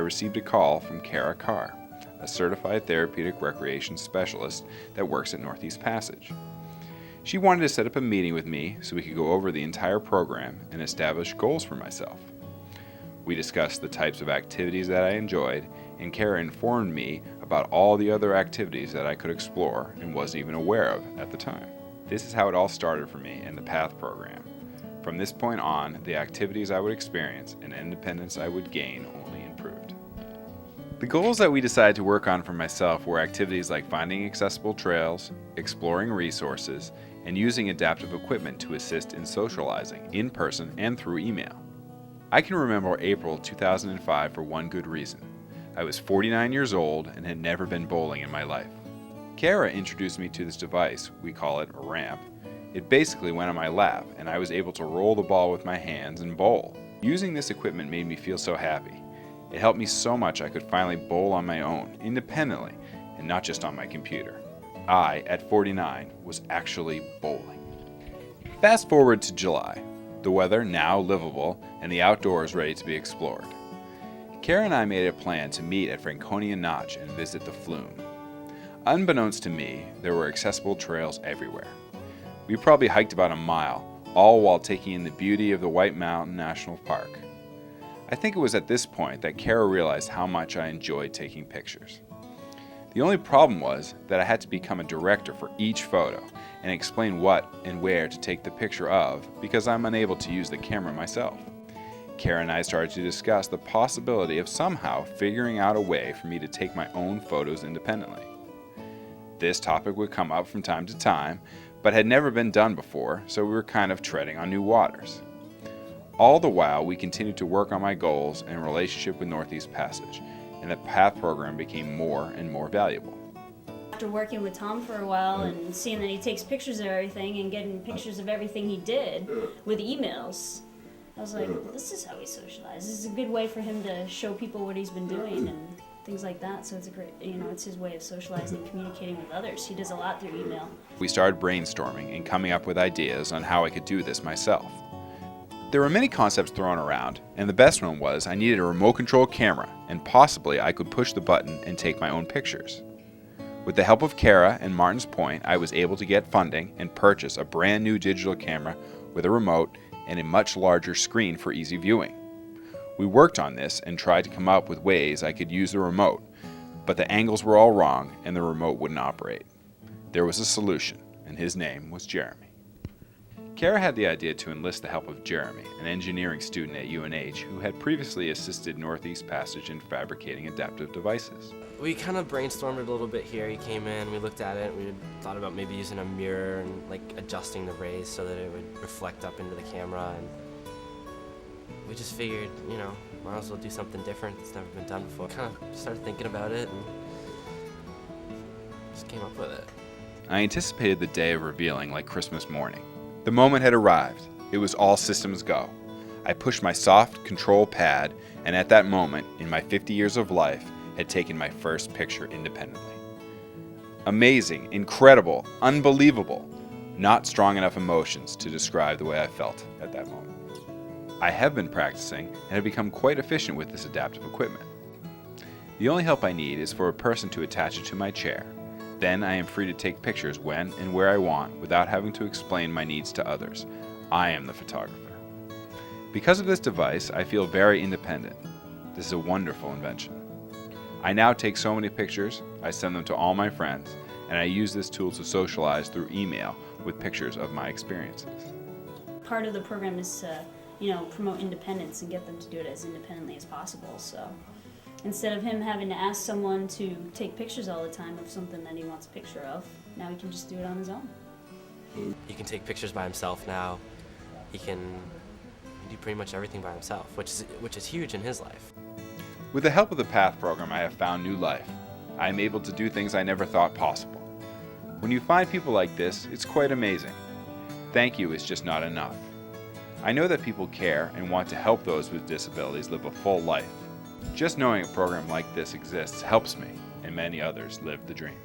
received a call from Kara Carr, a certified therapeutic recreation specialist that works at Northeast Passage. She wanted to set up a meeting with me so we could go over the entire program and establish goals for myself. We discussed the types of activities that I enjoyed, and Kara informed me about all the other activities that I could explore and wasn't even aware of at the time. This is how it all started for me in the PATH program. From this point on, the activities I would experience and independence I would gain only improved. The goals that we decided to work on for myself were activities like finding accessible trails, exploring resources, and using adaptive equipment to assist in socializing in person and through email. I can remember April 2005 for one good reason. I was 49 years old and had never been bowling in my life. Kara introduced me to this device, we call it a ramp. It basically went on my lap and I was able to roll the ball with my hands and bowl. Using this equipment made me feel so happy. It helped me so much I could finally bowl on my own, independently, and not just on my computer. I, at 49, was actually bowling. Fast forward to July. The weather now livable and the outdoors ready to be explored. Kara and I made a plan to meet at Franconia Notch and visit the flume. Unbeknownst to me, there were accessible trails everywhere. We probably hiked about a mile, all while taking in the beauty of the White Mountain National Park. I think it was at this point that Kara realized how much I enjoyed taking pictures. The only problem was that I had to become a director for each photo and explain what and where to take the picture of because I'm unable to use the camera myself. Kara and I started to discuss the possibility of somehow figuring out a way for me to take my own photos independently. This topic would come up from time to time, but had never been done before, so we were kind of treading on new waters. All the while, we continued to work on my goals and relationship with Northeast Passage, and the PATH program became more and more valuable. After working with Tom for a while and seeing that he takes pictures of everything and getting pictures of everything he did with emails, I was like, well, this is how he socializes. This is a good way for him to show people what he's been doing and things like that. So it's a great, it's his way of socializing and communicating with others. He does a lot through email. We started brainstorming and coming up with ideas on how I could do this myself. There were many concepts thrown around, and the best one was I needed a remote control camera, and possibly I could push the button and take my own pictures. With the help of Kara and Martins Point, I was able to get funding and purchase a brand new digital camera with a remote and a much larger screen for easy viewing. We worked on this and tried to come up with ways I could use the remote, but the angles were all wrong and the remote wouldn't operate. There was a solution, and his name was Jeremy. Kara had the idea to enlist the help of Jeremy, an engineering student at UNH who had previously assisted Northeast Passage in fabricating adaptive devices. We kind of brainstormed it a little bit here. He came in, we looked at it, we thought about maybe using a mirror and adjusting the rays so that it would reflect up into the camera, and we just figured, might as well do something different that's never been done before. Kind of started thinking about it and just came up with it. I anticipated the day of revealing like Christmas morning. The moment had arrived. It was all systems go. I pushed my soft control pad, and at that moment, in my 50 years of life, had taken my first picture independently. Amazing, incredible, unbelievable. Not strong enough emotions to describe the way I felt at that moment. I have been practicing and have become quite efficient with this adaptive equipment. The only help I need is for a person to attach it to my chair. Then I am free to take pictures when and where I want without having to explain my needs to others. I am the photographer. Because of this device, I feel very independent. This is a wonderful invention. I now take so many pictures, I send them to all my friends, and I use this tool to socialize through email with pictures of my experiences. Part of the program is to, promote independence and get them to do it as independently as possible. So instead of him having to ask someone to take pictures all the time of something that he wants a picture of, now he can just do it on his own. He can take pictures by himself now. He can do pretty much everything by himself, which is huge in his life. With the help of the PATH program, I have found new life. I am able to do things I never thought possible. When you find people like this, it's quite amazing. Thank you is just not enough. I know that people care and want to help those with disabilities live a full life. Just knowing a program like this exists helps me and many others live the dream.